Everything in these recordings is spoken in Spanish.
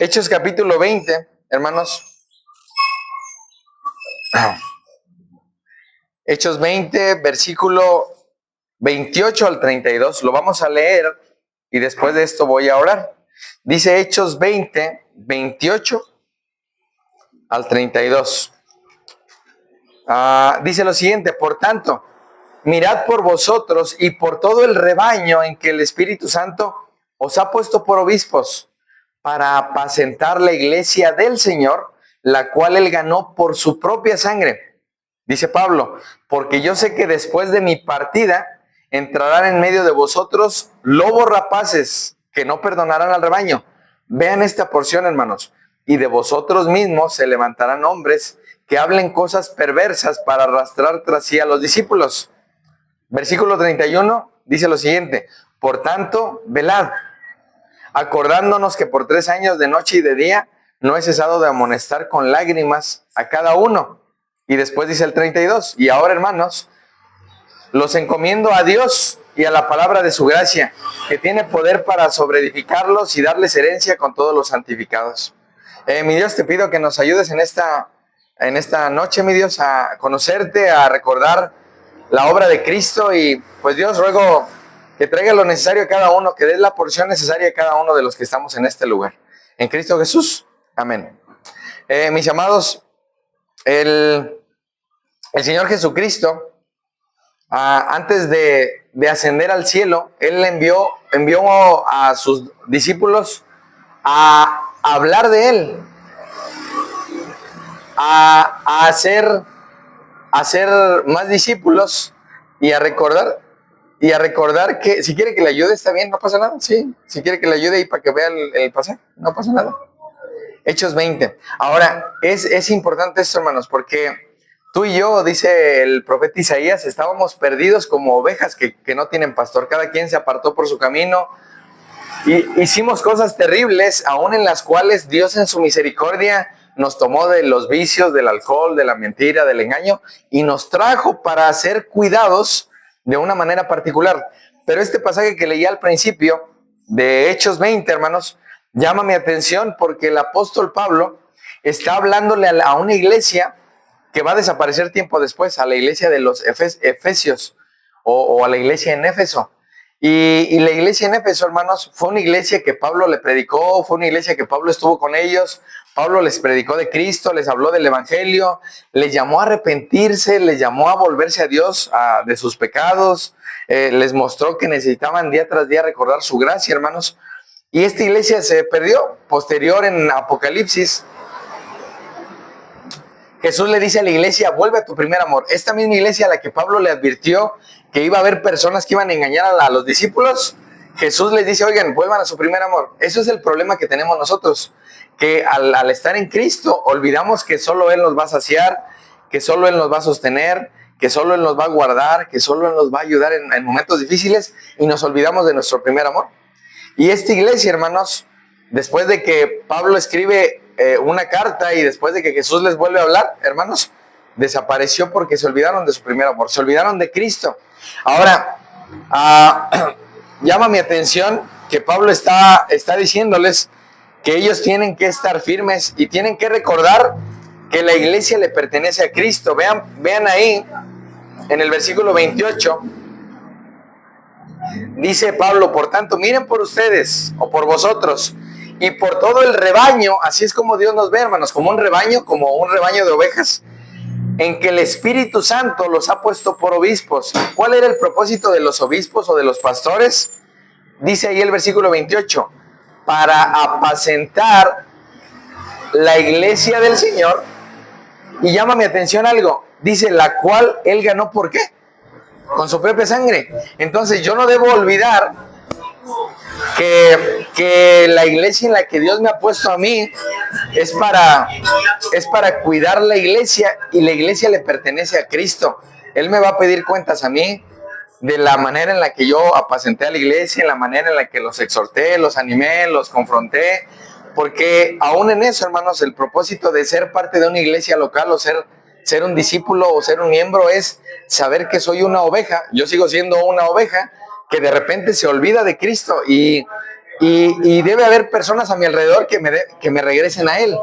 Hechos capítulo 20, hermanos. Hechos 20, versículo 28 al 32. Lo vamos a leer y después de esto voy a orar. Dice Hechos 20, 28 al 32. Dice lo siguiente: por tanto, mirad por vosotros y por todo el rebaño en que el Espíritu Santo os ha puesto por obispos, para apacentar la iglesia del Señor, la cual él ganó por su propia sangre. Dice Pablo: porque yo sé que después de mi partida entrarán en medio de vosotros lobos rapaces que no perdonarán al rebaño. Vean esta porción, hermanos. Y de vosotros mismos se levantarán hombres que hablen cosas perversas para arrastrar tras sí a los discípulos. Versículo 31 dice lo siguiente: por tanto, velad, acordándonos que por 3 años de noche y de día no he cesado de amonestar con lágrimas a cada uno. Y después dice el 32: y ahora, hermanos, los encomiendo a Dios y a la palabra de su gracia, que tiene poder para sobreedificarlos y darles herencia con todos los santificados. Mi Dios, te pido que nos ayudes en esta noche, mi Dios, a conocerte, a recordar la obra de Cristo. Y pues Dios, ruego que traiga lo necesario a cada uno, que des la porción necesaria a cada uno de los que estamos en este lugar. En Cristo Jesús. Amén. Mis amados, el Señor Jesucristo, antes de ascender al cielo, Él envió a sus discípulos a hablar de Él, a hacer más discípulos y a recordar que si quiere que le ayude, está bien, no pasa nada. Sí, si quiere que le ayude y para que vea el pasaje, no pasa nada. Hechos 20. Ahora, es importante esto, hermanos, porque tú y yo, dice el profeta Isaías, estábamos perdidos como ovejas que no tienen pastor. Cada quien se apartó por su camino y hicimos cosas terribles, aún en las cuales Dios en su misericordia nos tomó de los vicios, del alcohol, de la mentira, del engaño, y nos trajo para ser cuidados de una manera particular. Pero este pasaje que leí al principio de Hechos 20, hermanos, llama mi atención porque el apóstol Pablo está hablándole a una iglesia que va a desaparecer tiempo después, a la iglesia de los Efesios o a la iglesia en Éfeso. Y la iglesia en Éfeso, hermanos, fue una iglesia que Pablo le predicó, fue una iglesia que Pablo estuvo con ellos. Pablo les predicó de Cristo, les habló del evangelio, les llamó a arrepentirse, les llamó a volverse a Dios de sus pecados, les mostró que necesitaban día tras día recordar su gracia, hermanos. Y esta iglesia se perdió. Posterior, en Apocalipsis, Jesús le dice a la iglesia: vuelve a tu primer amor. Esta misma iglesia a la que Pablo le advirtió que iba a haber personas que iban a engañar a los discípulos, Jesús les dice: oigan, vuelvan a su primer amor. Eso es el problema que tenemos nosotros, que al estar en Cristo olvidamos que solo Él nos va a saciar, que solo Él nos va a sostener, que solo Él nos va a guardar, que solo Él nos va a ayudar en momentos difíciles, y nos olvidamos de nuestro primer amor. Y esta iglesia, hermanos, después de que Pablo escribe una carta y después de que Jesús les vuelve a hablar, hermanos, desapareció porque se olvidaron de su primer amor, se olvidaron de Cristo. Ahora, llama mi atención que Pablo está diciéndoles que ellos tienen que estar firmes y tienen que recordar que la iglesia le pertenece a Cristo. Vean ahí, en el versículo 28, dice Pablo: por tanto, miren por ustedes o por vosotros y por todo el rebaño. Así es como Dios nos ve, hermanos, como un rebaño de ovejas, en que el Espíritu Santo los ha puesto por obispos. ¿Cuál era el propósito de los obispos o de los pastores? Dice ahí el versículo 28: para apacentar la iglesia del Señor. Y llama mi atención algo, dice: la cual Él ganó. ¿Por qué? Con su propia sangre. Entonces yo no debo olvidar que la iglesia en la que Dios me ha puesto a mí es para cuidar la iglesia, y la iglesia le pertenece a Cristo. Él me va a pedir cuentas a mí de la manera en la que yo apacenté a la iglesia, en la manera en la que los exhorté, los animé, los confronté, porque aún en eso, hermanos, el propósito de ser parte de una iglesia local o ser un discípulo o ser un miembro es saber que soy una oveja. Yo sigo siendo una oveja que de repente se olvida de Cristo, y y debe haber personas a mi alrededor que me regresen a Él.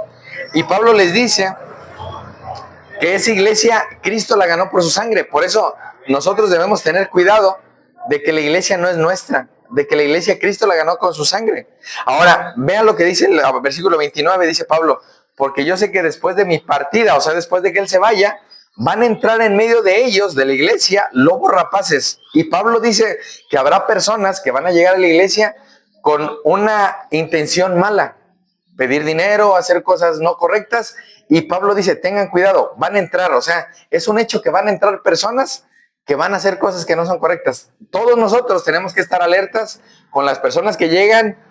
Y Pablo les dice que esa iglesia Cristo la ganó por su sangre. Por eso nosotros debemos tener cuidado de que la iglesia no es nuestra, de que la iglesia Cristo la ganó con su sangre. Ahora, vean lo que dice el versículo 29, dice Pablo, porque yo sé que después de mi partida, o sea, después de que Él se vaya, van a entrar en medio de ellos, de la iglesia, lobos rapaces. Y Pablo dice que habrá personas que van a llegar a la iglesia con una intención mala, pedir dinero, hacer cosas no correctas. Y Pablo dice, tengan cuidado, van a entrar, o sea, es un hecho que van a entrar personas que van a hacer cosas que no son correctas. Todos nosotros tenemos que estar alertas con las personas que llegan.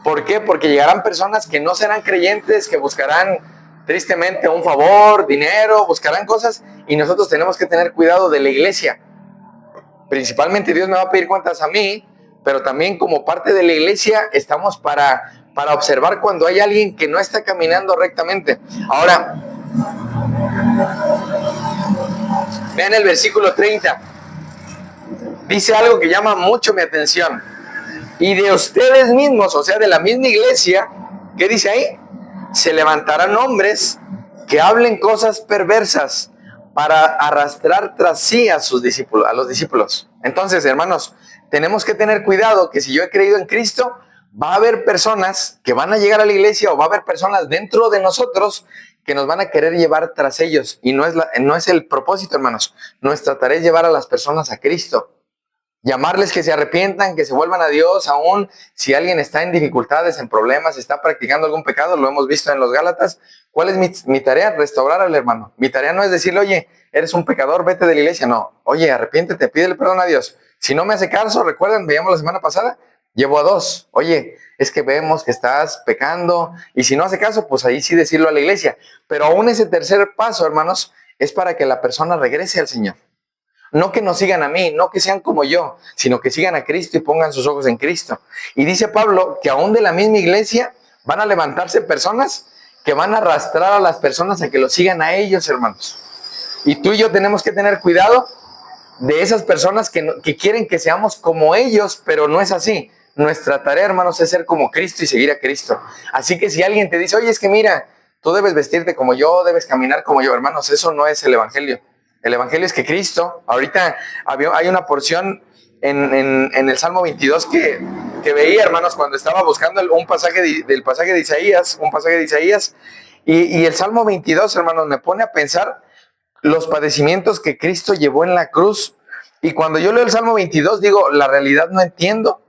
¿Por qué? Porque llegarán personas que no serán creyentes, que buscarán tristemente un favor, dinero, buscarán cosas, y nosotros tenemos que tener cuidado de la iglesia. Principalmente Dios me va a pedir cuentas a mí, pero también como parte de la iglesia estamos para observar cuando hay alguien que no está caminando rectamente. Ahora, vean el versículo 30. Dice algo que llama mucho mi atención. Y de ustedes mismos, o sea, de la misma iglesia, ¿qué dice ahí? Se levantarán hombres que hablen cosas perversas para arrastrar tras sí a sus discípulos, a los discípulos. Entonces, hermanos, tenemos que tener cuidado que si yo he creído en Cristo, va a haber personas que van a llegar a la iglesia o va a haber personas dentro de nosotros que nos van a querer llevar tras ellos. Y no es el propósito, hermanos. Nuestra tarea es llevar a las personas a Cristo. Llamarles que se arrepientan, que se vuelvan a Dios, aún si alguien está en dificultades, en problemas, está practicando algún pecado, lo hemos visto en los Gálatas. ¿Cuál es mi tarea? Restaurar al hermano. Mi tarea no es decirle, oye, eres un pecador, vete de la iglesia. No, oye, arrepiéntete, pídele perdón a Dios. Si no me hace caso, recuerden, veíamos la semana pasada, llevo a dos. Oye, es que vemos que estás pecando, y si no hace caso, pues ahí sí decirlo a la iglesia. Pero aún ese tercer paso, hermanos, es para que la persona regrese al Señor. No que nos sigan a mí, no que sean como yo, sino que sigan a Cristo y pongan sus ojos en Cristo. Y dice Pablo que aún de la misma iglesia van a levantarse personas que van a arrastrar a las personas a que lo sigan a ellos, hermanos. Y tú y yo tenemos que tener cuidado de esas personas que quieren que seamos como ellos, pero no es así. Nuestra tarea, hermanos, es ser como Cristo y seguir a Cristo. Así que si alguien te dice, oye, es que mira, tú debes vestirte como yo, debes caminar como yo, hermanos, eso no es el evangelio. El evangelio es que Cristo, ahorita hay una porción en el Salmo 22 que veía, hermanos, cuando estaba buscando un pasaje del pasaje de Isaías, y el Salmo 22, hermanos, me pone a pensar los padecimientos que Cristo llevó en la cruz. Y cuando yo leo el Salmo 22, digo, la realidad no entiendo,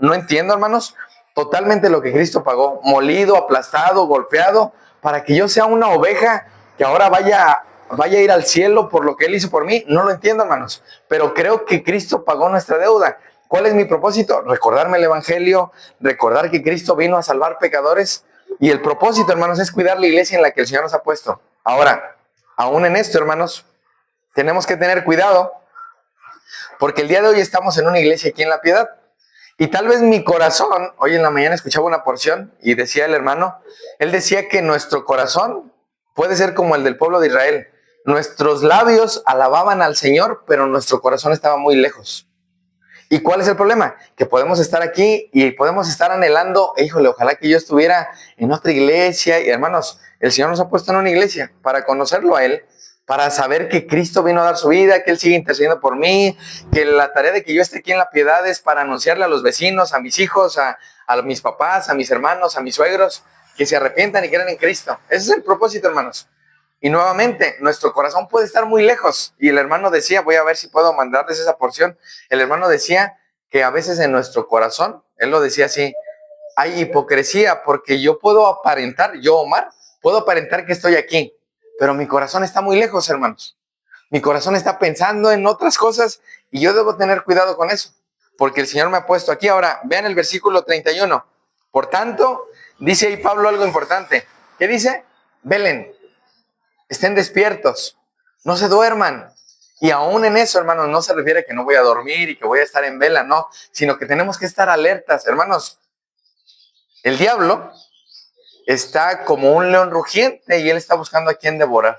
hermanos, totalmente lo que Cristo pagó, molido, aplastado, golpeado, para que yo sea una oveja que ahora vaya a ir al cielo por lo que Él hizo por mí. No lo entiendo, hermanos, pero creo que Cristo pagó nuestra deuda. ¿Cuál es mi propósito? Recordarme el evangelio, recordar que Cristo vino a salvar pecadores, y el propósito, hermanos, es cuidar la iglesia en la que el Señor nos ha puesto. Ahora, aún en esto, hermanos, tenemos que tener cuidado, porque el día de hoy estamos en una iglesia aquí en La Piedad, y tal vez mi corazón, hoy en la mañana escuchaba una porción y decía el hermano, él decía que nuestro corazón puede ser como el del pueblo de Israel. Nuestros labios alababan al Señor, pero nuestro corazón estaba muy lejos. ¿Y cuál es el problema? Que podemos estar aquí y podemos estar anhelando, híjole, ojalá que yo estuviera en otra iglesia. Y hermanos, el Señor nos ha puesto en una iglesia para conocerlo a Él, para saber que Cristo vino a dar su vida, que Él sigue intercediendo por mí, que la tarea de que yo esté aquí en La Piedad es para anunciarle a los vecinos, a mis hijos, a mis papás, a mis hermanos, a mis suegros, que se arrepientan y crean en Cristo. Ese es el propósito, hermanos. Y nuevamente, nuestro corazón puede estar muy lejos. Y el hermano decía, voy a ver si puedo mandarles esa porción. El hermano decía que a veces en nuestro corazón, él lo decía así, hay hipocresía, porque yo puedo aparentar, yo, Omar, puedo aparentar que estoy aquí, pero mi corazón está muy lejos, hermanos. Mi corazón está pensando en otras cosas y yo debo tener cuidado con eso, porque el Señor me ha puesto aquí. Ahora, vean el versículo 31. Por tanto, dice ahí Pablo algo importante. ¿Qué dice? Velen, estén despiertos, no se duerman. Y aún en eso, hermanos, no se refiere a que no voy a dormir y que voy a estar en vela, no, sino que tenemos que estar alertas, hermanos. El diablo está como un león rugiente y él está buscando a quien devorar.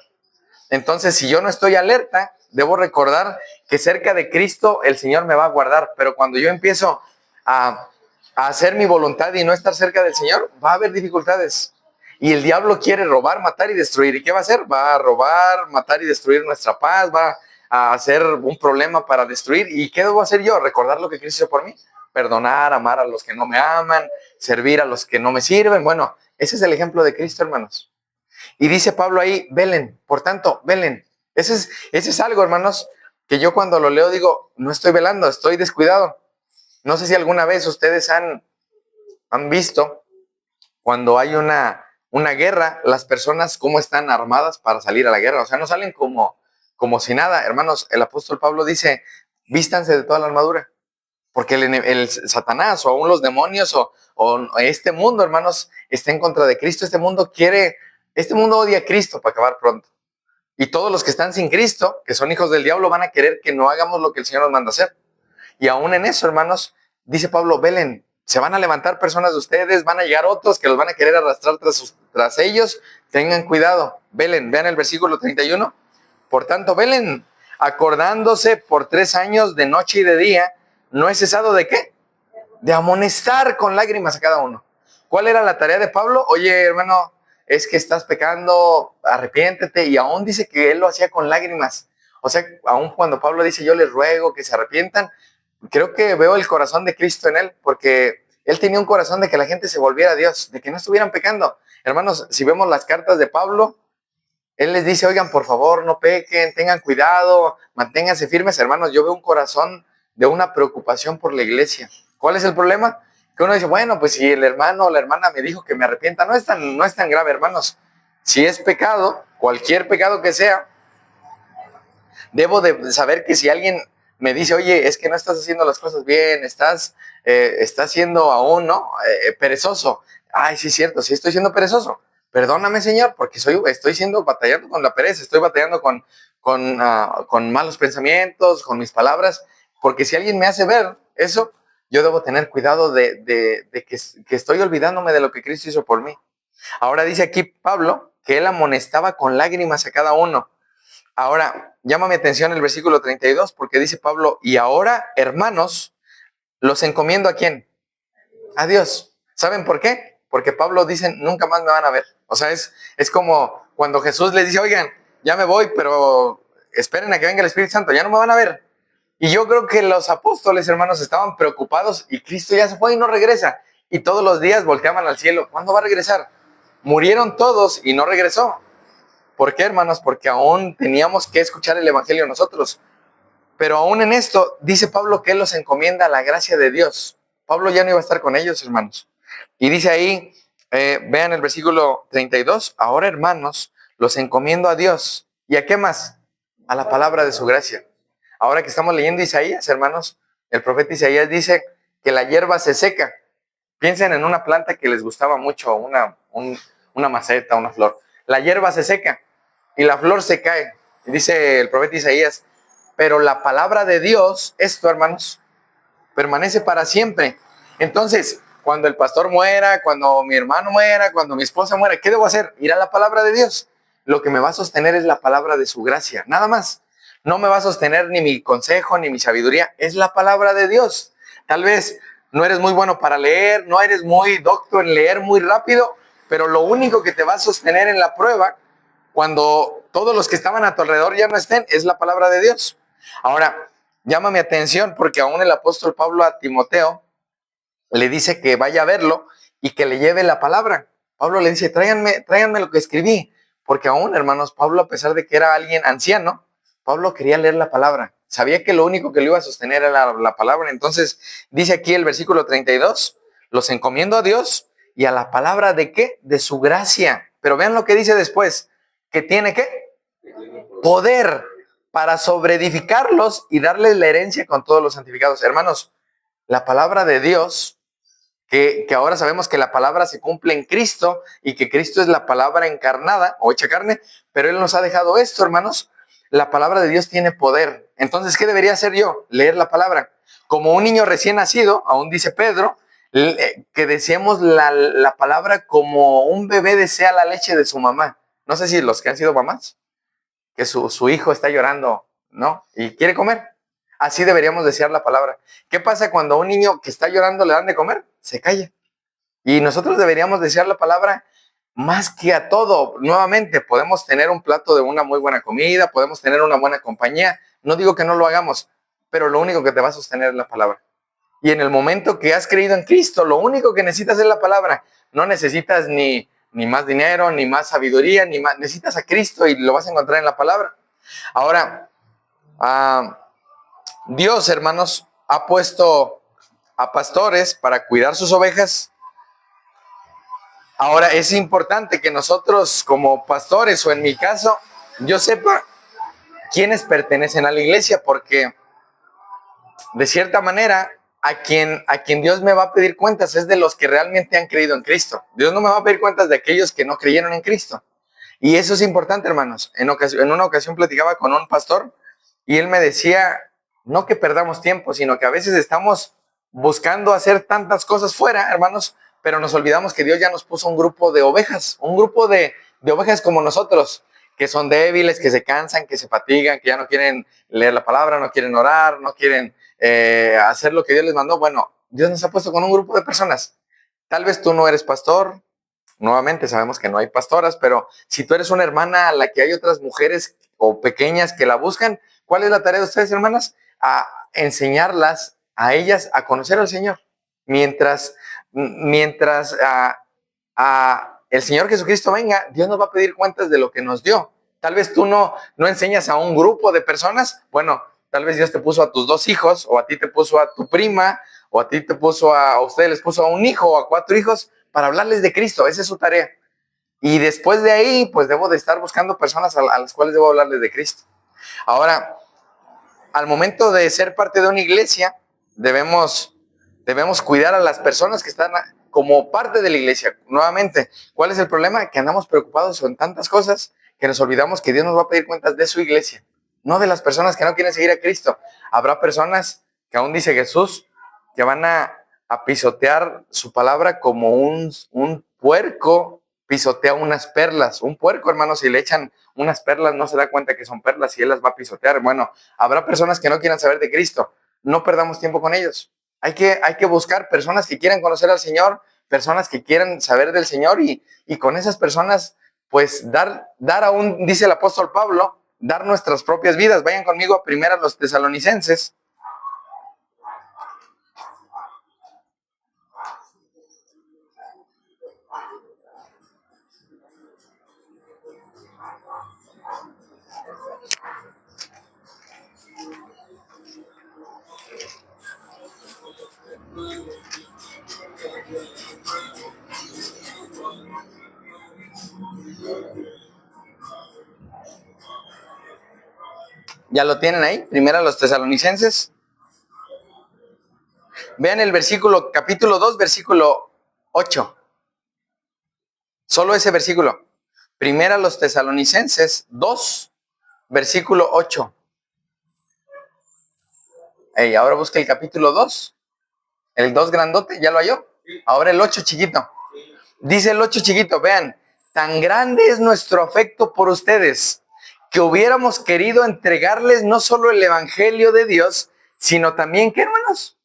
Entonces, si yo no estoy alerta, debo recordar que cerca de Cristo el Señor me va a guardar. Pero cuando yo empiezo a a hacer mi voluntad y no estar cerca del Señor, va a haber dificultades. Y el diablo quiere robar, matar y destruir. ¿Y qué va a hacer? Va a robar, matar y destruir nuestra paz, va a hacer un problema para destruir. ¿Y qué debo hacer yo? Recordar lo que Cristo hizo por mí. Perdonar, amar a los que no me aman, servir a los que no me sirven. Bueno, ese es el ejemplo de Cristo, hermanos. Y dice Pablo ahí, velen, por tanto, velen. Ese es algo, hermanos, que yo cuando lo leo digo, no estoy velando, estoy descuidado. No sé si alguna vez ustedes han visto cuando hay una guerra, las personas cómo están armadas para salir a la guerra. O sea, no salen como si nada. Hermanos, el apóstol Pablo dice, vístanse de toda la armadura. Porque el Satanás o aún los demonios o este mundo, hermanos, está en contra de Cristo. Este mundo odia a Cristo para acabar pronto. Y todos los que están sin Cristo, que son hijos del diablo, van a querer que no hagamos lo que el Señor nos manda hacer. Y aún en eso, hermanos, dice Pablo, velen, se van a levantar personas de ustedes, van a llegar otros que los van a querer arrastrar tras ellos. Tengan cuidado, velen, vean el versículo 31. Por tanto, velen, acordándose por 3 años de noche y de día, no he cesado de ¿qué? De amonestar con lágrimas a cada uno. ¿Cuál era la tarea de Pablo? Oye, hermano, es que estás pecando, arrepiéntete. Y aún dice que él lo hacía con lágrimas. O sea, aún cuando Pablo dice, yo les ruego que se arrepientan, creo que veo el corazón de Cristo en él, porque él tenía un corazón de que la gente se volviera a Dios, de que no estuvieran pecando. Hermanos, si vemos las cartas de Pablo, él les dice, oigan, por favor, no pequen, tengan cuidado, manténganse firmes. Hermanos, yo veo un corazón de una preocupación por la iglesia. ¿Cuál es el problema? Que uno dice, bueno, pues si el hermano o la hermana me dijo que me arrepienta, no es tan grave, hermanos. Si es pecado, cualquier pecado que sea, debo de saber que si alguien me dice, oye, es que no estás haciendo las cosas bien, estás siendo aún, ¿no? Perezoso. Ay, sí es cierto, sí estoy siendo perezoso. Perdóname, Señor, porque estoy batallando con la pereza, estoy batallando con malos pensamientos, con mis palabras, porque si alguien me hace ver eso, yo debo tener cuidado de que estoy olvidándome de lo que Cristo hizo por mí. Ahora dice aquí Pablo que él amonestaba con lágrimas a cada uno. Ahora, llama mi atención el versículo 32 porque dice Pablo, y ahora, hermanos, los encomiendo ¿a quién? A Dios. ¿Saben por qué? Porque Pablo dice, nunca más me van a ver. O sea, es como cuando Jesús les dice, oigan, ya me voy, pero esperen a que venga el Espíritu Santo, ya no me van a ver. Y yo creo que los apóstoles, hermanos, estaban preocupados y Cristo ya se fue y no regresa. Y todos los días volteaban al cielo, ¿cuándo va a regresar? Murieron todos y no regresó. ¿Por qué, hermanos? Porque aún teníamos que escuchar el Evangelio nosotros. Pero aún en esto, dice Pablo que él los encomienda a la gracia de Dios. Pablo ya no iba a estar con ellos, hermanos. Y dice ahí, vean el versículo 32, ahora, hermanos, los encomiendo a Dios. ¿Y a qué más? A la palabra de su gracia. Ahora que estamos leyendo Isaías, hermanos, el profeta Isaías dice que la hierba se seca. Piensen en una planta que les gustaba mucho, una maceta, una flor. La hierba se seca y la flor se cae. Dice el profeta Isaías, pero la palabra de Dios, esto, hermanos, permanece para siempre. Entonces, cuando el pastor muera, cuando mi hermano muera, cuando mi esposa muera, ¿qué debo hacer? Ir a la palabra de Dios. Lo que me va a sostener es la palabra de su gracia, nada más. No me va a sostener ni mi consejo, ni mi sabiduría, es la palabra de Dios. Tal vez no eres muy bueno para leer, no eres muy docto en leer muy rápido, pero lo único que te va a sostener en la prueba, cuando todos los que estaban a tu alrededor ya no estén, es la palabra de Dios. Ahora, llama mi atención porque aún el apóstol Pablo a Timoteo le dice que vaya a verlo y que le lleve la palabra. Pablo le dice, tráiganme lo que escribí, porque aún, hermanos, Pablo, a pesar de que era alguien anciano, Pablo quería leer la palabra. Sabía que lo único que lo iba a sostener era la palabra. Entonces, dice aquí el versículo 32, los encomiendo a Dios y a la palabra ¿de qué? De su gracia. Pero vean lo que dice después, que tiene ¿qué? Poder para sobreedificarlos y darles la herencia con todos los santificados. Hermanos, la palabra de Dios, que ahora sabemos que la palabra se cumple en Cristo y que Cristo es la palabra encarnada o hecha carne, pero Él nos ha dejado esto, hermanos. La palabra de Dios tiene poder. Entonces, ¿qué debería hacer yo? Leer la palabra. Como un niño recién nacido, aún dice Pedro, que deseemos la palabra como un bebé desea la leche de su mamá. No sé si los que han sido mamás, que su hijo está llorando, ¿no? Y quiere comer. Así deberíamos desear la palabra. ¿Qué pasa cuando a un niño que está llorando le dan de comer? se calla. Y nosotros deberíamos desear la palabra más que a todo. Nuevamente, podemos tener un plato de una muy buena comida, podemos tener una buena compañía. No digo que no lo hagamos, pero lo único que te va a sostener es la palabra. Y en el momento que has creído en Cristo, lo único que necesitas es la palabra. No necesitas ni más dinero, ni más sabiduría, ni más. Necesitas a Cristo y lo vas a encontrar en la palabra. Ahora, Dios, hermanos, ha puesto a pastores para cuidar sus ovejas. Ahora, es importante que nosotros como pastores, o en mi caso, yo sepa quiénes pertenecen a la iglesia, porque de cierta manera, a quien Dios me va a pedir cuentas es de los que realmente han creído en Cristo. Dios no me va a pedir cuentas de aquellos que no creyeron en Cristo. Y eso es importante, hermanos. En una ocasión platicaba con un pastor y él me decía, no que perdamos tiempo, sino que a veces estamos buscando hacer tantas cosas fuera, hermanos, pero nos olvidamos que Dios ya nos puso un grupo de ovejas, un grupo de ovejas como nosotros, que son débiles, que se cansan, que se fatigan, que ya no quieren leer la palabra, no quieren orar, no quieren hacer lo que Dios les mandó. Bueno, Dios nos ha puesto con un grupo de personas. Tal vez tú no eres pastor. Nuevamente sabemos que no hay pastoras, pero si tú eres una hermana a la que hay otras mujeres o pequeñas que la buscan, ¿cuál es la tarea de ustedes, hermanas? A enseñarlas a ellas a conocer al Señor. Mientras el Señor Jesucristo venga, Dios nos va a pedir cuentas de lo que nos dio. Tal vez tú no enseñas a un grupo de personas. Bueno, tal vez Dios te puso a tus 2 hijos, o a ti te puso a tu prima, o a ti te puso a ustedes les puso a un hijo o a 4 hijos para hablarles de Cristo. Esa es su tarea. Y después de ahí, pues debo de estar buscando personas a las cuales debo hablarles de Cristo. Ahora, al momento de ser parte de una iglesia, debemos cuidar a las personas que están como parte de la iglesia. Nuevamente, ¿cuál es el problema? Que andamos preocupados con tantas cosas que nos olvidamos que Dios nos va a pedir cuentas de su iglesia, no de las personas que no quieren seguir a Cristo. Habrá personas que aún dice Jesús que van a pisotear su palabra como un puerco pisotea unas perlas. Un puerco, hermano, si le echan unas perlas, no se da cuenta que son perlas y él las va a pisotear. Bueno, habrá personas que no quieran saber de Cristo. No perdamos tiempo con ellos. Hay que buscar personas que quieran conocer al Señor, personas que quieran saber del Señor y con esas personas, pues dar aún, dice el apóstol Pablo, dar nuestras propias vidas. Vayan conmigo a primera los Tesalonicenses. ¿Ya lo tienen ahí? Primera los Tesalonicenses. Vean el versículo, capítulo 2, versículo 8. Solo ese versículo. Primera los Tesalonicenses 2, versículo 8. Hey, ahora busca el capítulo 2. El 2 grandote, ¿ya lo halló? Ahora el 8 chiquito. Dice el 8 chiquito, vean, tan grande es nuestro afecto por ustedes, que hubiéramos querido entregarles no solo el evangelio de Dios, sino también, ¿qué, hermanos?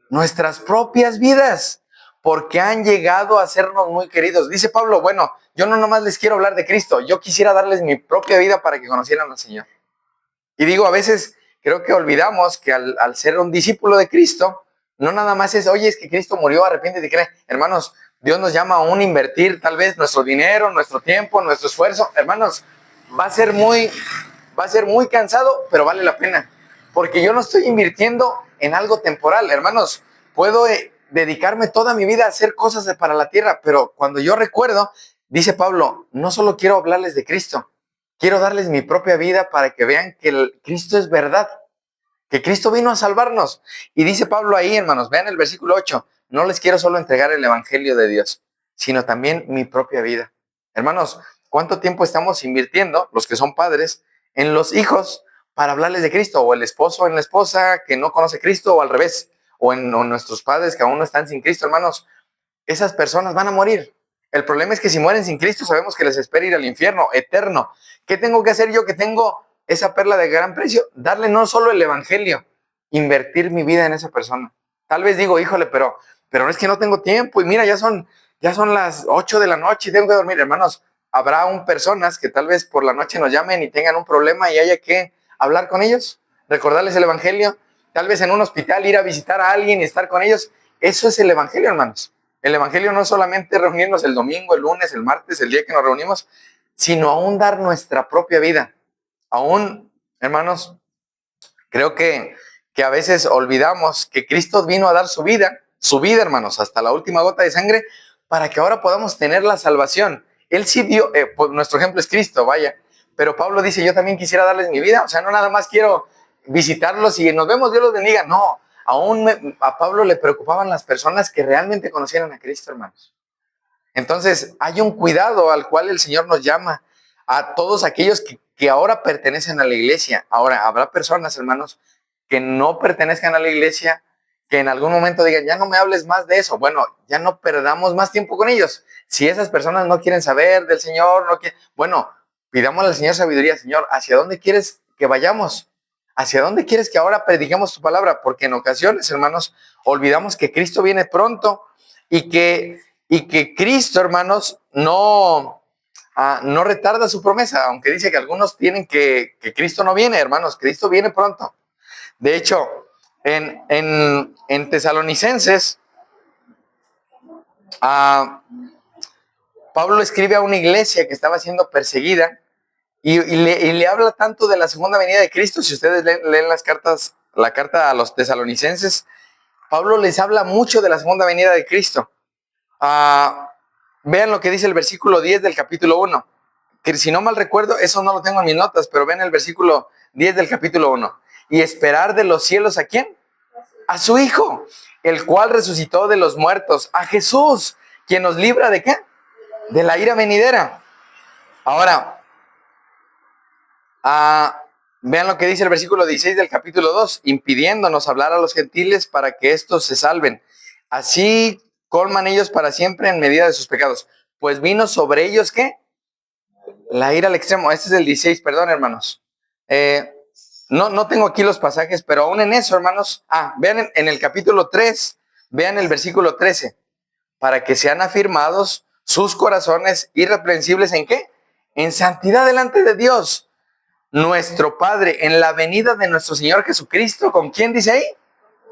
Nuestras propias vidas, porque han llegado a sernos muy queridos. Dice Pablo, bueno, yo no nomás les quiero hablar de Cristo, yo quisiera darles mi propia vida para que conocieran al Señor. Y digo, a veces creo que olvidamos que al ser un discípulo de Cristo, no nada más es, oye, es que Cristo murió, arrepiéntete y cree. Hermanos, Dios nos llama a un invertir tal vez nuestro dinero, nuestro tiempo, nuestro esfuerzo. Hermanos, va a ser muy cansado, pero vale la pena. Porque yo no estoy invirtiendo en algo temporal. Hermanos, puedo dedicarme toda mi vida a hacer cosas para la tierra, pero cuando yo recuerdo, dice Pablo, no solo quiero hablarles de Cristo, quiero darles mi propia vida para que vean que el Cristo es verdad, que Cristo vino a salvarnos. Y dice Pablo ahí, hermanos, vean el versículo 8, no les quiero solo entregar el evangelio de Dios, sino también mi propia vida. Hermanos, ¿cuánto tiempo estamos invirtiendo, los que son padres, en los hijos para hablarles de Cristo? O el esposo en la esposa que no conoce a Cristo, o al revés, o en nuestros padres que aún no están sin Cristo, hermanos. Esas personas van a morir. El problema es que si mueren sin Cristo, sabemos que les espera ir al infierno eterno. ¿Qué tengo que hacer yo que tengo esa perla de gran precio? Darle no solo el evangelio, invertir mi vida en esa persona. Tal vez digo, híjole, pero es que no tengo tiempo y mira, ya son las 8 de la noche y tengo que dormir. Hermanos, habrá aún personas que tal vez por la noche nos llamen y tengan un problema y haya que hablar con ellos, recordarles el evangelio, tal vez en un hospital ir a visitar a alguien y estar con ellos. Eso es el evangelio, hermanos. El evangelio no es solamente reunirnos el domingo, el lunes, el martes, el día que nos reunimos, sino aún dar nuestra propia vida. Aún, hermanos, creo que a veces olvidamos que Cristo vino a dar su vida, hermanos, hasta la última gota de sangre, para que ahora podamos tener la salvación. Él sí dio, pues nuestro ejemplo es Cristo, vaya. Pero Pablo dice, yo también quisiera darles mi vida. O sea, no nada más quiero visitarlos y nos vemos, Dios los bendiga. No, a Pablo le preocupaban las personas que realmente conocieran a Cristo, hermanos. Entonces, hay un cuidado al cual el Señor nos llama a todos aquellos que ahora pertenecen a la iglesia. Ahora, habrá personas, hermanos, que no pertenezcan a la iglesia, que en algún momento digan, ya no me hables más de eso. Bueno, ya no perdamos más tiempo con ellos. Si esas personas no quieren saber del Señor, bueno, pidámosle al Señor sabiduría. Señor, ¿hacia dónde quieres que vayamos? ¿Hacia dónde quieres que ahora prediquemos tu palabra? Porque en ocasiones, hermanos, olvidamos que Cristo viene pronto y que Cristo, hermanos, no retarda su promesa, aunque dice que algunos tienen que Cristo no viene, hermanos, Cristo viene pronto. De hecho, en Tesalonicenses, Pablo escribe a una iglesia que estaba siendo perseguida y le habla tanto de la segunda venida de Cristo. Si ustedes leen la carta a los tesalonicenses, Pablo les habla mucho de la segunda venida de Cristo. Vean lo que dice el versículo 10 del capítulo 1. Que si no mal recuerdo, eso no lo tengo en mis notas, pero vean el versículo 10 del capítulo 1. Y esperar de los cielos, ¿a quién? A su Hijo, el cual resucitó de los muertos, a Jesús, quien nos libra ¿de qué? De la ira venidera. Ahora, vean lo que dice el versículo 16 del capítulo 2, impidiéndonos hablar a los gentiles para que estos se salven. Así colman ellos para siempre en medida de sus pecados. Pues vino sobre ellos, ¿qué? La ira al extremo. Este es el 16, perdón, hermanos. No tengo aquí los pasajes, pero aún en eso, hermanos. Vean en el capítulo 3, vean el versículo 13. Para que sean afirmados sus corazones irreprensibles, ¿en qué? En santidad delante de Dios, nuestro Padre, en la venida de nuestro Señor Jesucristo. ¿Con quién dice ahí?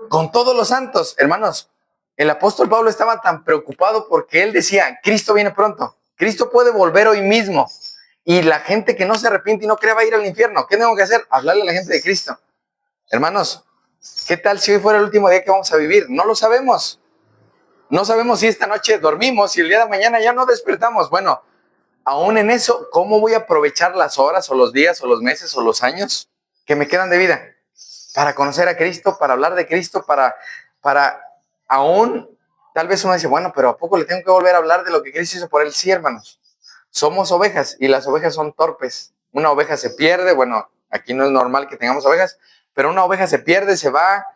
Con todos los santos. Hermanos, el apóstol Pablo estaba tan preocupado porque él decía, Cristo viene pronto. Cristo puede volver hoy mismo. Y la gente que no se arrepiente y no cree va a ir al infierno. ¿Qué tengo que hacer? Hablarle a la gente de Cristo. Hermanos, ¿qué tal si hoy fuera el último día que vamos a vivir? No lo sabemos. No sabemos si esta noche dormimos y el día de mañana ya no despertamos. Bueno, aún en eso, ¿cómo voy a aprovechar las horas o los días o los meses o los años que me quedan de vida? Para conocer a Cristo, para hablar de Cristo, para aún, tal vez uno dice, bueno, pero ¿a poco le tengo que volver a hablar de lo que Cristo hizo por él? Sí, hermanos. Somos ovejas y las ovejas son torpes. Una oveja se pierde, bueno, aquí no es normal que tengamos ovejas, pero una oveja se pierde, se va,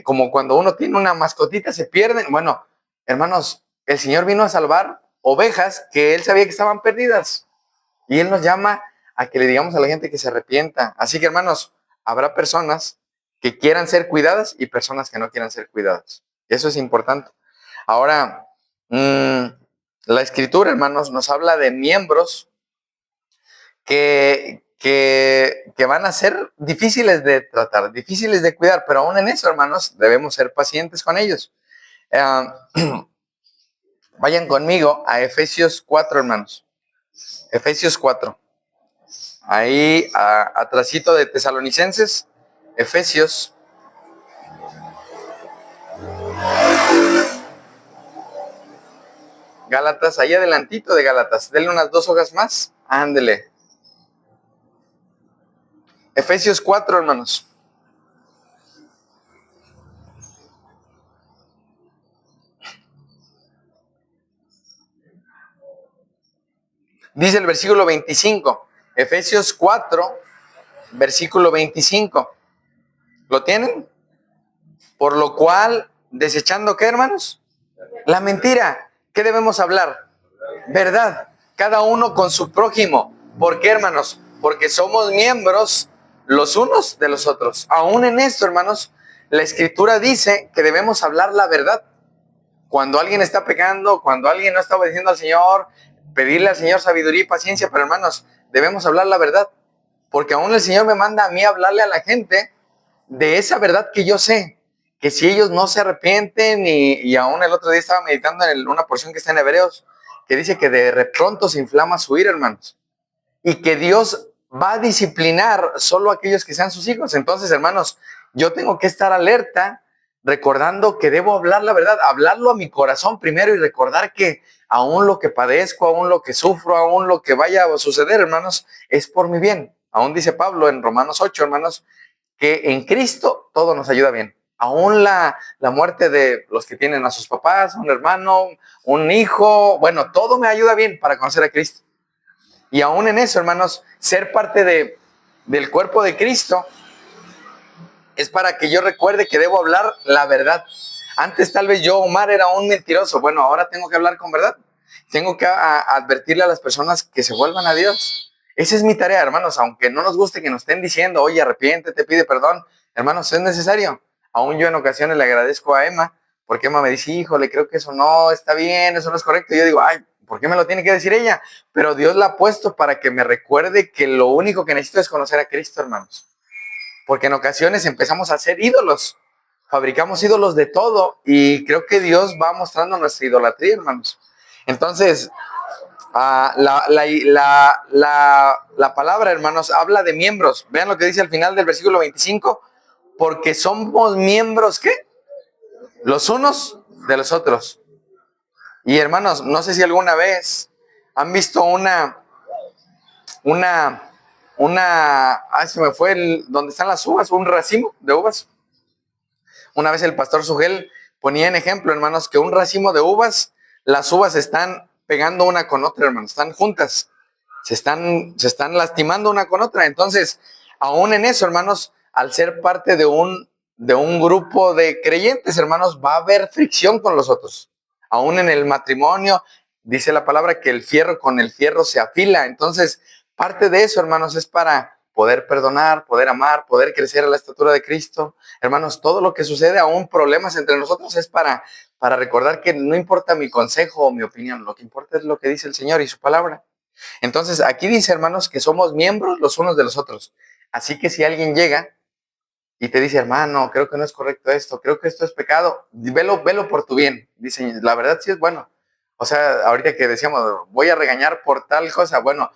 como cuando uno tiene una mascotita, se pierde. Bueno, hermanos, el Señor vino a salvar ovejas que Él sabía que estaban perdidas. Y Él nos llama a que le digamos a la gente que se arrepienta. Así que, hermanos, habrá personas que quieran ser cuidadas y personas que no quieran ser cuidadas. Eso es importante. Ahora, la Escritura, hermanos, nos habla de miembros que van a ser difíciles de tratar, difíciles de cuidar, pero aún en eso, hermanos, debemos ser pacientes con ellos. Vayan conmigo a Efesios 4, hermanos. Efesios 4. Ahí, atrasito de Tesalonicenses, Efesios. Gálatas, ahí adelantito de Gálatas. Denle unas 2 hojas más. Ándele. Efesios 4, hermanos. Dice el versículo 25. Efesios 4, versículo 25. ¿Lo tienen? Por lo cual, desechando, ¿qué, hermanos? La mentira. ¿Qué debemos hablar? Verdad. Cada uno con su prójimo. ¿Por qué, hermanos? Porque somos miembros los unos de los otros. Aún en esto, hermanos, la Escritura dice que debemos hablar la verdad. Cuando alguien está pecando, cuando alguien no está obedeciendo al Señor, pedirle al Señor sabiduría y paciencia, pero hermanos, debemos hablar la verdad. Porque aún el Señor me manda a mí a hablarle a la gente de esa verdad que yo sé, que si ellos no se arrepienten, y aún el otro día estaba meditando en una porción que está en Hebreos, que dice que de pronto se inflama su ira, hermanos, y que Dios va a disciplinar solo a aquellos que sean sus hijos. Entonces, hermanos, yo tengo que estar alerta, recordando que debo hablar la verdad, hablarlo a mi corazón primero y recordar que aún lo que padezco, aún lo que sufro, aún lo que vaya a suceder, hermanos, es por mi bien. Aún dice Pablo en Romanos 8, hermanos, que en Cristo todo nos ayuda bien. Aún la muerte de los que tienen a sus papás, un hermano, un hijo, bueno, todo me ayuda bien para conocer a Cristo. Y aún en eso, hermanos, ser parte del cuerpo de Cristo es para que yo recuerde que debo hablar la verdad. Antes tal vez yo, Omar, era un mentiroso. Bueno, ahora tengo que hablar con verdad. Tengo que advertirle a las personas que se vuelvan a Dios. Esa es mi tarea, hermanos. Aunque no nos guste que nos estén diciendo, oye, arrepiéntete, pide perdón. Hermanos, es necesario. Aún yo en ocasiones le agradezco a Emma, porque Emma me dice, híjole, creo que eso no está bien, eso no es correcto. Y yo digo, ay, ¿por qué me lo tiene que decir ella? Pero Dios la ha puesto para que me recuerde que lo único que necesito es conocer a Cristo, hermanos. Porque en ocasiones empezamos a hacer ídolos, fabricamos ídolos de todo, y creo que Dios va mostrando nuestra idolatría, hermanos. Entonces, la palabra, hermanos, habla de miembros. Vean lo que dice al final del versículo 25, porque somos miembros, ¿qué? Los unos de los otros. Y hermanos, no sé si alguna vez han visto se me fue donde están las uvas, un racimo de uvas. Una vez el pastor Sugel ponía en ejemplo, hermanos, que un racimo de uvas, las uvas están pegando una con otra, hermanos, están juntas, se están lastimando una con otra. Entonces, aún en eso, hermanos, al ser parte de un grupo de creyentes, hermanos, va a haber fricción con los otros. Aún en el matrimonio, dice la palabra que el fierro con el fierro se afila. Entonces, parte de eso, hermanos, es para poder perdonar, poder amar, poder crecer a la estatura de Cristo. Hermanos, todo lo que sucede, aún problemas entre nosotros, es para recordar que no importa mi consejo o mi opinión, lo que importa es lo que dice el Señor y su palabra. Entonces, aquí dice, hermanos, que somos miembros los unos de los otros. Así que si alguien llega y te dice, hermano, creo que no es correcto esto, creo que esto es pecado, velo por tu bien. Dicen, la verdad sí es bueno. O sea, ahorita que decíamos, voy a regañar por tal cosa, bueno,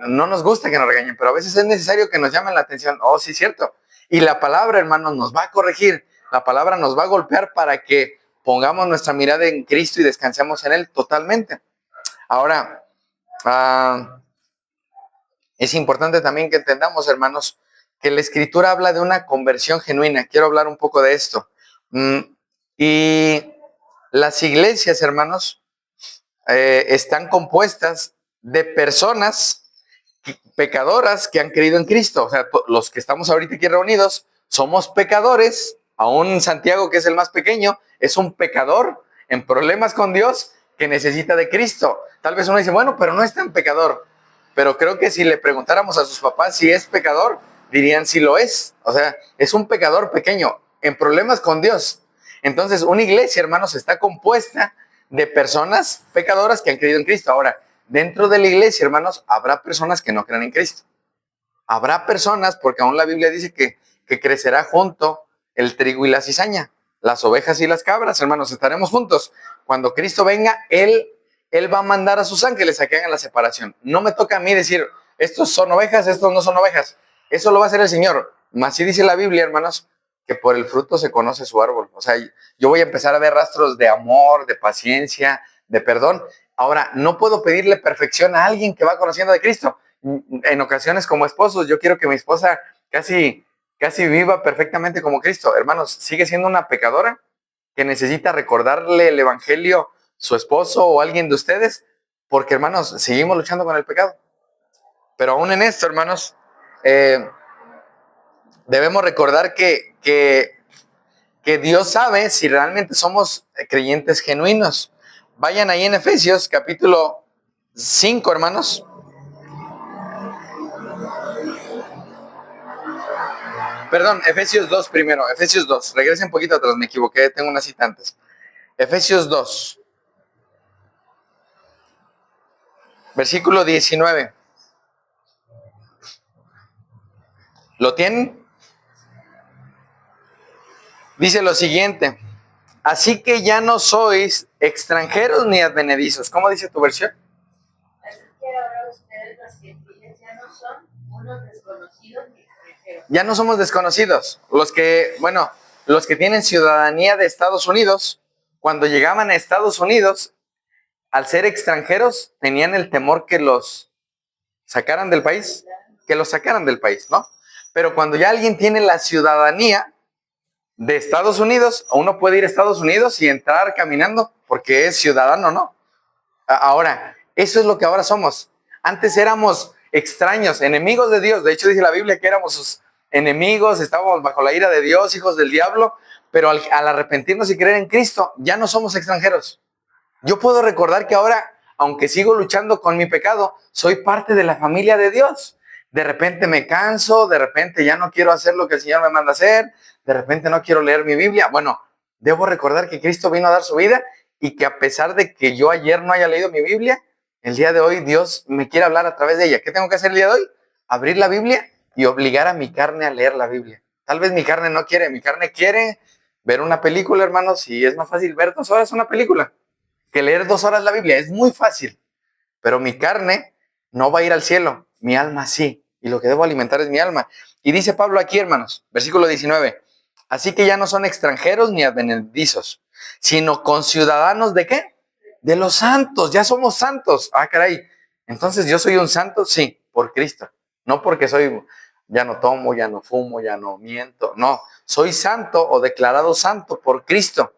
no nos gusta que nos regañen, pero a veces es necesario que nos llamen la atención. Oh, sí, cierto. Y la palabra, hermanos, nos va a corregir, la palabra nos va a golpear para que pongamos nuestra mirada en Cristo y descansemos en Él totalmente. Ahora, es importante también que entendamos, hermanos, que la Escritura habla de una conversión genuina. Quiero hablar un poco de esto. Y las iglesias, hermanos, están compuestas de personas pecadoras que han creído en Cristo. O sea, los que estamos ahorita aquí reunidos somos pecadores. Aún Santiago, que es el más pequeño, es un pecador en problemas con Dios que necesita de Cristo. Tal vez uno dice, bueno, pero no es tan pecador. Pero creo que si le preguntáramos a sus papás si es pecador, dirían si lo es. O sea, es un pecador pequeño en problemas con Dios. Entonces, una iglesia, hermanos, está compuesta de personas pecadoras que han creído en Cristo. Ahora, dentro de la iglesia, hermanos, habrá personas que no crean en Cristo. Habrá personas, porque aún la Biblia dice que crecerá junto el trigo y la cizaña, las ovejas y las cabras, hermanos, estaremos juntos. Cuando Cristo venga, Él va a mandar a sus ángeles a que hagan la separación. No me toca a mí decir, estos son ovejas, estos no son ovejas. Eso lo va a hacer el Señor. Mas sí dice la Biblia, hermanos, que por el fruto se conoce su árbol. O sea, yo voy a empezar a ver rastros de amor, de paciencia, de perdón. Ahora, no puedo pedirle perfección a alguien que va conociendo de Cristo. En ocasiones como esposos, yo quiero que mi esposa casi viva perfectamente como Cristo. Hermanos, sigue siendo una pecadora que necesita recordarle el evangelio su esposo o alguien de ustedes, porque hermanos, seguimos luchando con el pecado. Pero aún en esto, hermanos, debemos recordar que Dios sabe si realmente somos creyentes genuinos. Vayan ahí en Efesios capítulo 5, hermanos. perdón, Efesios 2 primero, Efesios 2. Regresen un poquito atrás, me equivoqué, tengo unas cita antes. Efesios 2, versículo 19. ¿Lo tienen? Dice lo siguiente: así que ya no sois extranjeros ni advenedizos. ¿Cómo dice tu versión? Así que ahora ustedes, los gentiles, ya no son unos desconocidos ni extranjeros. Ya no somos desconocidos. Los que tienen ciudadanía de Estados Unidos, cuando llegaban a Estados Unidos, al ser extranjeros, tenían el temor que los sacaran del país, ¿no? Pero cuando ya alguien tiene la ciudadanía de Estados Unidos, uno puede ir a Estados Unidos y entrar caminando porque es ciudadano, ¿no? Ahora, eso es lo que ahora somos. Antes éramos extraños, enemigos de Dios. De hecho, dice la Biblia que éramos sus enemigos, estábamos bajo la ira de Dios, hijos del diablo, pero al arrepentirnos y creer en Cristo, ya no somos extranjeros. Yo puedo recordar que ahora, aunque sigo luchando con mi pecado, soy parte de la familia de Dios. De repente me canso, de repente ya no quiero hacer lo que el Señor me manda hacer, de repente no quiero leer mi Biblia. Bueno, debo recordar que Cristo vino a dar su vida y que a pesar de que yo ayer no haya leído mi Biblia, el día de hoy Dios me quiere hablar a través de ella. ¿Qué tengo que hacer el día de hoy? Abrir la Biblia y obligar a mi carne a leer la Biblia. Tal vez mi carne no quiere, mi carne quiere ver una película, hermanos, y es más fácil ver 2 horas una película que leer 2 horas la Biblia. Es muy fácil, pero mi carne no va a ir al cielo, mi alma sí, y lo que debo alimentar es mi alma. Y dice Pablo aquí, hermanos, versículo 19, así que ya no son extranjeros ni advenedizos, sino conciudadanos ¿de qué? De los santos, ya somos santos. Ah, caray, entonces yo soy un santo, sí, por Cristo, no porque ya no tomo, ya no fumo, ya no miento, no, soy santo o declarado santo por Cristo.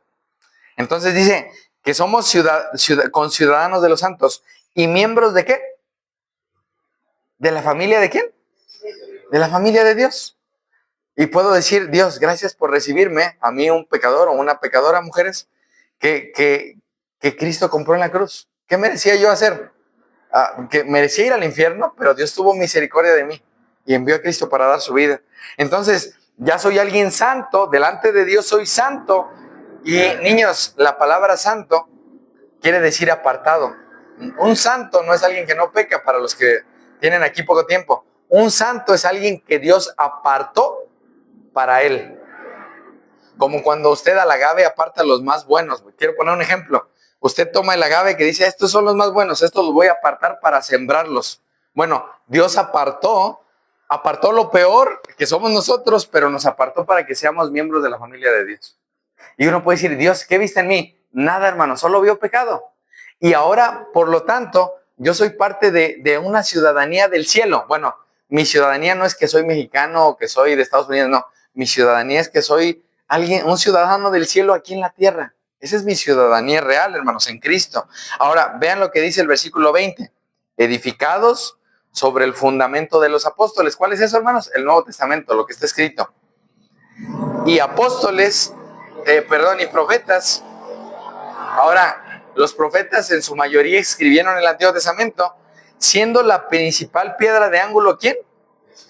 Entonces dice que somos conciudadanos de los santos y miembros ¿de qué? ¿De la familia de quién? De la familia de Dios. Y puedo decir, Dios, gracias por recibirme, a mí un pecador o una pecadora, mujeres, que Cristo compró en la cruz. ¿Qué merecía yo hacer? Que merecía ir al infierno, pero Dios tuvo misericordia de mí y envió a Cristo para dar su vida. Entonces, ya soy alguien santo, delante de Dios soy santo. Y niños, la palabra santo quiere decir apartado. Un santo no es alguien que no peca, para los que tienen aquí poco tiempo. Un santo es alguien que Dios apartó para él. Como cuando usted al agave aparta los más buenos. Quiero poner un ejemplo. Usted toma el agave que dice, estos son los más buenos, estos los voy a apartar para sembrarlos. Bueno, Dios apartó lo peor que somos nosotros, pero nos apartó para que seamos miembros de la familia de Dios. Y uno puede decir, Dios, ¿qué viste en mí? Nada, hermano, solo vio pecado. Y ahora, por lo tanto, yo soy parte de una ciudadanía del cielo. Bueno, mi ciudadanía no es que soy mexicano o que soy de Estados Unidos, no. Mi ciudadanía es que soy un ciudadano del cielo aquí en la tierra. Esa es mi ciudadanía real, hermanos, en Cristo. Ahora, vean lo que dice el versículo 20. Edificados sobre el fundamento de los apóstoles. ¿Cuál es eso, hermanos? El Nuevo Testamento, lo que está escrito. Y apóstoles, y profetas. Ahora, los profetas en su mayoría escribieron el Antiguo Testamento, siendo la principal piedra de ángulo, ¿quién?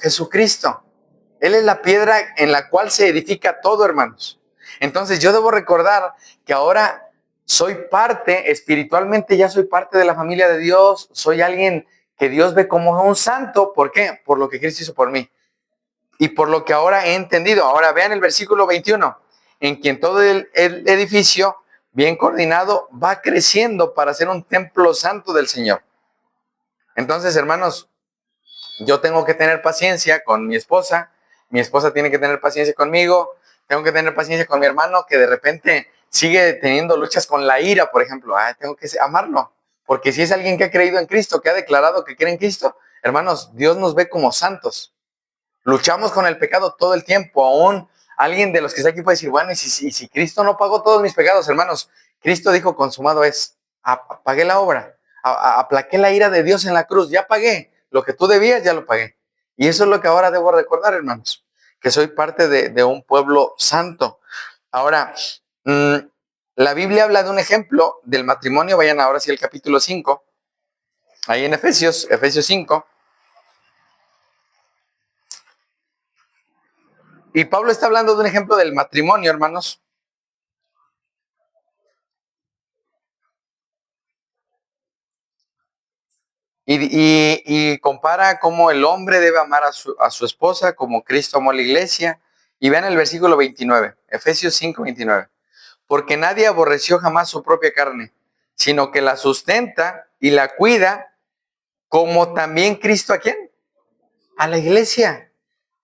Jesucristo. Él es la piedra en la cual se edifica todo, hermanos. Entonces yo debo recordar que ahora soy parte, espiritualmente ya soy parte de la familia de Dios, soy alguien que Dios ve como un santo. ¿Por qué? Por lo que Cristo hizo por mí. Y por lo que ahora he entendido. Ahora vean el versículo 21, en quien todo el edificio bien coordinado va creciendo para ser un templo santo del Señor. Entonces, hermanos, yo tengo que tener paciencia con mi esposa tiene que tener paciencia conmigo, tengo que tener paciencia con mi hermano que de repente sigue teniendo luchas con la ira, por ejemplo. Tengo que amarlo, porque si es alguien que ha creído en Cristo, que ha declarado que cree en Cristo, hermanos, Dios nos ve como santos. Luchamos con el pecado todo el tiempo. Aún alguien de los que está aquí puede decir, bueno, y si Cristo no pagó todos mis pecados, hermanos, Cristo dijo, consumado es. Pagué la obra, aplaqué la ira de Dios en la cruz, ya pagué. Lo que tú debías, ya lo pagué. Y eso es lo que ahora debo recordar, hermanos, que soy parte de un pueblo santo. Ahora, la Biblia habla de un ejemplo del matrimonio. Vayan ahora sí al capítulo 5, ahí en Efesios 5. Y Pablo está hablando de un ejemplo del matrimonio, hermanos. Y compara cómo el hombre debe amar a su esposa, como Cristo amó a la iglesia. Y vean el versículo 29, Efesios 5, 29. Porque nadie aborreció jamás su propia carne, sino que la sustenta y la cuida, como también Cristo ¿a quién? A la iglesia.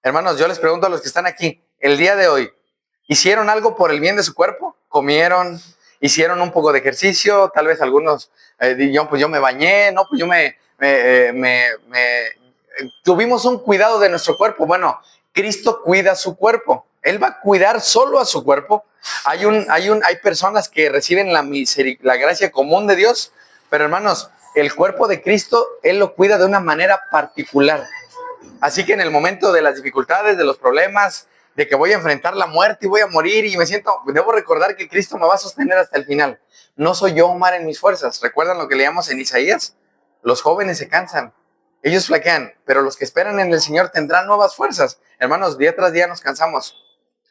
Hermanos, yo les pregunto a los que están aquí, el día de hoy, ¿hicieron algo por el bien de su cuerpo? ¿Comieron? ¿Hicieron un poco de ejercicio? Tal vez algunos, yo me bañé, no, pues yo tuvimos un cuidado de nuestro cuerpo. Bueno, Cristo cuida su cuerpo. Él va a cuidar solo a su cuerpo. Hay personas que reciben la gracia común de Dios, pero hermanos, el cuerpo de Cristo, Él lo cuida de una manera particular. Así que en el momento de las dificultades, de los problemas, de que voy a enfrentar la muerte y voy a morir y debo recordar que Cristo me va a sostener hasta el final. No soy yo, Omar, en mis fuerzas. ¿Recuerdan lo que leíamos en Isaías? Los jóvenes se cansan, ellos flaquean, pero los que esperan en el Señor tendrán nuevas fuerzas. Hermanos, día tras día nos cansamos.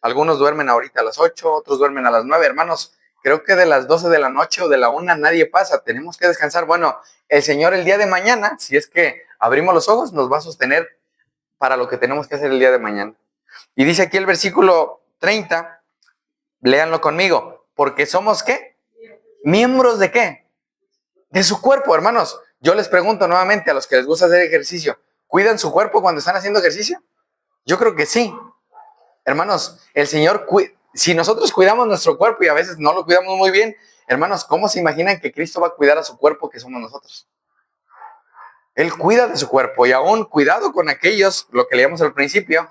Algunos duermen ahorita a las 8, otros duermen a las 9. Hermanos, creo que de las 12 de la noche o de la 1 nadie pasa. Tenemos que descansar. Bueno, el Señor el día de mañana, si es que abrimos los ojos, nos va a sostener para lo que tenemos que hacer el día de mañana. Y dice aquí el versículo 30, léanlo conmigo, porque somos ¿qué? ¿Miembros de qué? De su cuerpo, hermanos. Yo les pregunto nuevamente a los que les gusta hacer ejercicio, ¿cuidan su cuerpo cuando están haciendo ejercicio? Yo creo que sí. Hermanos, el Señor, si nosotros cuidamos nuestro cuerpo y a veces no lo cuidamos muy bien, hermanos, ¿cómo se imaginan que Cristo va a cuidar a su cuerpo que somos nosotros? Él cuida de su cuerpo y aún cuidado con aquellos, lo que leíamos al principio,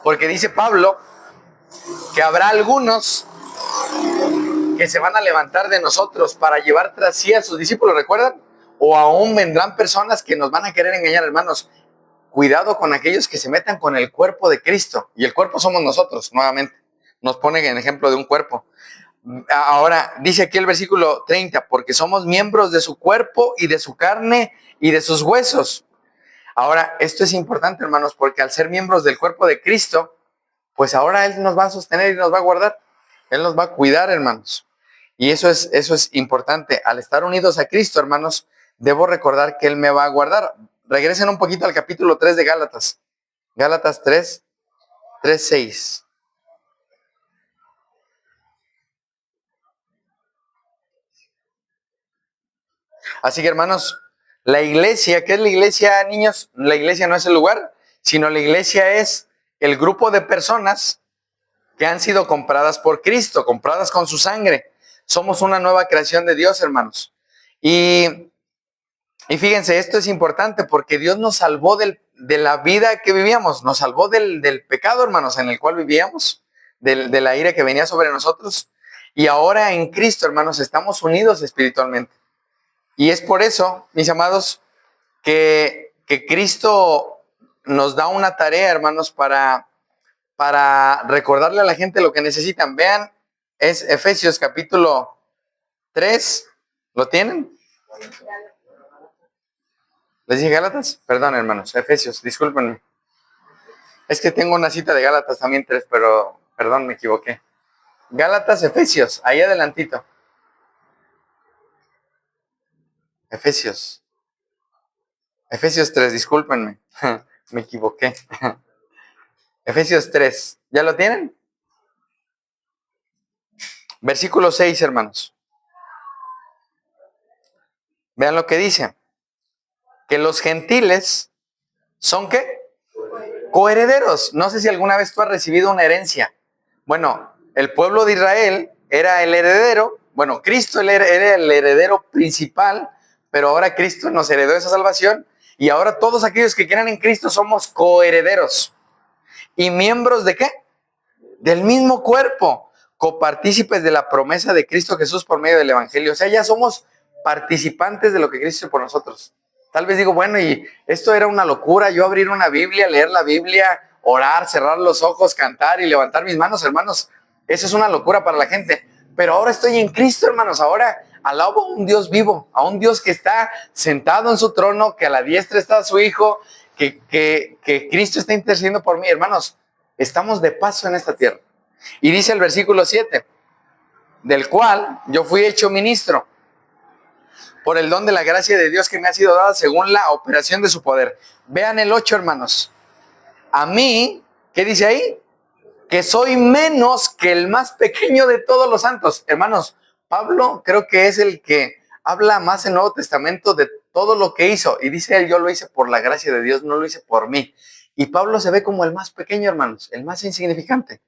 porque dice Pablo que habrá algunos que se van a levantar de nosotros para llevar tras sí a sus discípulos, ¿recuerdan? O aún vendrán personas que nos van a querer engañar, hermanos. Cuidado con aquellos que se metan con el cuerpo de Cristo. Y el cuerpo somos nosotros, nuevamente. Nos pone en ejemplo de un cuerpo. Ahora, dice aquí el versículo 30, porque somos miembros de su cuerpo y de su carne y de sus huesos. Ahora, esto es importante, hermanos, porque al ser miembros del cuerpo de Cristo, pues ahora Él nos va a sostener y nos va a guardar. Él nos va a cuidar, hermanos. Y eso es importante. Al estar unidos a Cristo, hermanos, debo recordar que Él me va a guardar. Regresen un poquito al capítulo 3 de Gálatas. Gálatas 3, 6. Así que, hermanos, la iglesia, ¿qué es la iglesia, niños? La iglesia no es el lugar, sino la iglesia es el grupo de personas que han sido compradas por Cristo, compradas con su sangre. Somos una nueva creación de Dios, hermanos. Y fíjense, esto es importante porque Dios nos salvó de la vida que vivíamos, nos salvó del pecado, hermanos, en el cual vivíamos, de la ira que venía sobre nosotros. Y ahora en Cristo, hermanos, estamos unidos espiritualmente. Y es por eso, mis amados, que Cristo nos da una tarea, hermanos, para recordarle a la gente lo que necesitan. Vean, es Efesios capítulo 3. ¿Lo tienen? ¿Les dije Gálatas? Perdón, hermanos. Efesios, discúlpenme. Es que tengo una cita de Gálatas también 3, pero perdón, me equivoqué. Gálatas, Efesios, ahí adelantito. Efesios 3, discúlpenme. Me equivoqué. Efesios 3. ¿Ya lo tienen? Versículo 6, hermanos. Vean lo que dice. Que los gentiles son ¿qué? Coherederos. No sé si alguna vez tú has recibido una herencia. Bueno, el pueblo de Israel era el heredero. Bueno, Cristo era el heredero principal, pero ahora Cristo nos heredó esa salvación. Y ahora todos aquellos que quieran en Cristo somos coherederos. ¿Y miembros de qué? Del mismo cuerpo, copartícipes de la promesa de Cristo Jesús por medio del Evangelio. O sea, ya somos participantes de lo que Cristo hizo por nosotros. Tal vez digo, bueno, y esto era una locura, yo abrir una Biblia, leer la Biblia, orar, cerrar los ojos, cantar y levantar mis manos, hermanos. Eso es una locura para la gente. Pero ahora estoy en Cristo, hermanos. Ahora alabo a un Dios vivo, a un Dios que está sentado en su trono, que a la diestra está su Hijo, que Cristo está intercediendo por mí, hermanos. Estamos de paso en esta tierra. Y dice el versículo 7, del cual yo fui hecho ministro por el don de la gracia de Dios que me ha sido dada según la operación de su poder. Vean el 8, hermanos. A mí, ¿qué dice ahí? Que soy menos que el más pequeño de todos los santos. Hermanos, Pablo creo que es el que habla más en el Nuevo Testamento de todo lo que hizo. Y dice él, yo lo hice por la gracia de Dios, no lo hice por mí. Y Pablo se ve como el más pequeño, hermanos, el más insignificante.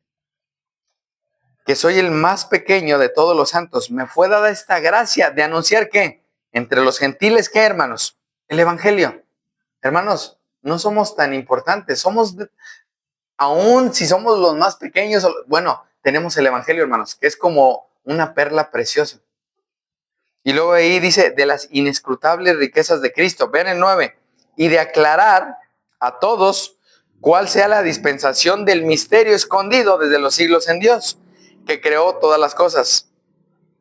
Que soy el más pequeño de todos los santos. Me fue dada esta gracia de anunciar ¿qué? Entre los gentiles, ¿qué, hermanos? El evangelio. Hermanos, no somos tan importantes. Aún si somos los más pequeños, bueno, tenemos el evangelio, hermanos, que es como una perla preciosa. Y luego ahí dice, de las inescrutables riquezas de Cristo. Vean el 9. Y de aclarar a todos cuál sea la dispensación del misterio escondido desde los siglos en Dios, que creó todas las cosas.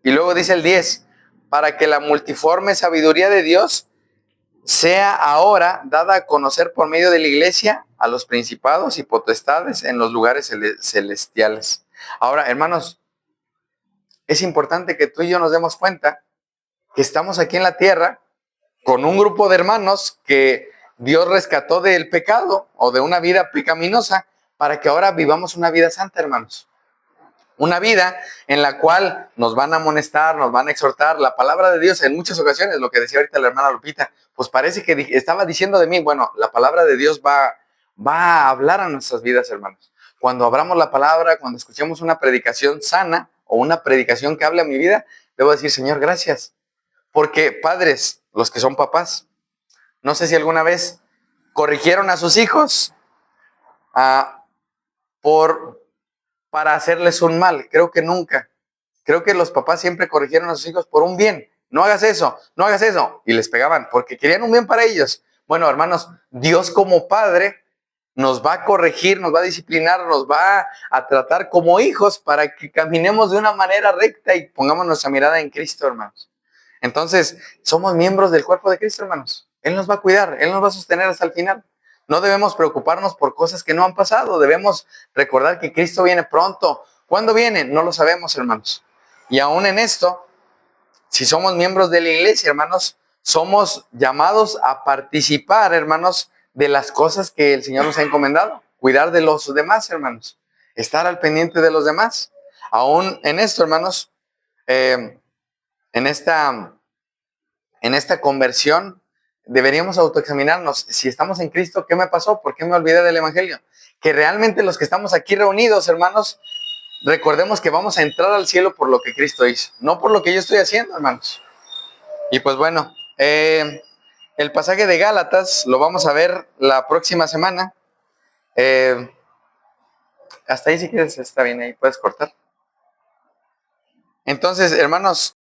Y luego dice el 10, para que la multiforme sabiduría de Dios sea ahora dada a conocer por medio de la iglesia a los principados y potestades en los lugares celestiales. Ahora, hermanos, es importante que tú y yo nos demos cuenta que estamos aquí en la tierra con un grupo de hermanos que Dios rescató del pecado o de una vida pecaminosa para que ahora vivamos una vida santa, hermanos. Una vida en la cual nos van a amonestar, nos van a exhortar. La palabra de Dios en muchas ocasiones, lo que decía ahorita la hermana Lupita, pues parece que estaba diciendo de mí, bueno, la palabra de Dios va a hablar a nuestras vidas, hermanos. Cuando abramos la palabra, cuando escuchemos una predicación sana o una predicación que hable a mi vida, debo decir, Señor, gracias. Porque padres, los que son papás, no sé si alguna vez corrigieron a sus hijos para hacerles un mal. Creo que nunca. Creo que los papás siempre corrigieron a sus hijos por un bien. No hagas eso, no hagas eso. Y les pegaban porque querían un bien para ellos. Bueno, hermanos, Dios como padre nos va a corregir, nos va a disciplinar, nos va a tratar como hijos para que caminemos de una manera recta y pongamos nuestra mirada en Cristo, hermanos. Entonces, somos miembros del cuerpo de Cristo, hermanos. Él nos va a cuidar, Él nos va a sostener hasta el final. No debemos preocuparnos por cosas que no han pasado. Debemos recordar que Cristo viene pronto. ¿Cuándo viene? No lo sabemos, hermanos. Y aún en esto, si somos miembros de la iglesia, hermanos, somos llamados a participar, hermanos, de las cosas que el Señor nos ha encomendado. Cuidar de los demás, hermanos. Estar al pendiente de los demás. Aún en esto, hermanos, en esta conversión, deberíamos autoexaminarnos. Si estamos en Cristo, ¿qué me pasó? ¿Por qué me olvidé del evangelio? Que realmente los que estamos aquí reunidos, hermanos, recordemos que vamos a entrar al cielo por lo que Cristo hizo, no por lo que yo estoy haciendo, hermanos. Y pues bueno, el pasaje de Gálatas lo vamos a ver la próxima semana. Hasta ahí si quieres está bien, ahí puedes cortar. Entonces, hermanos,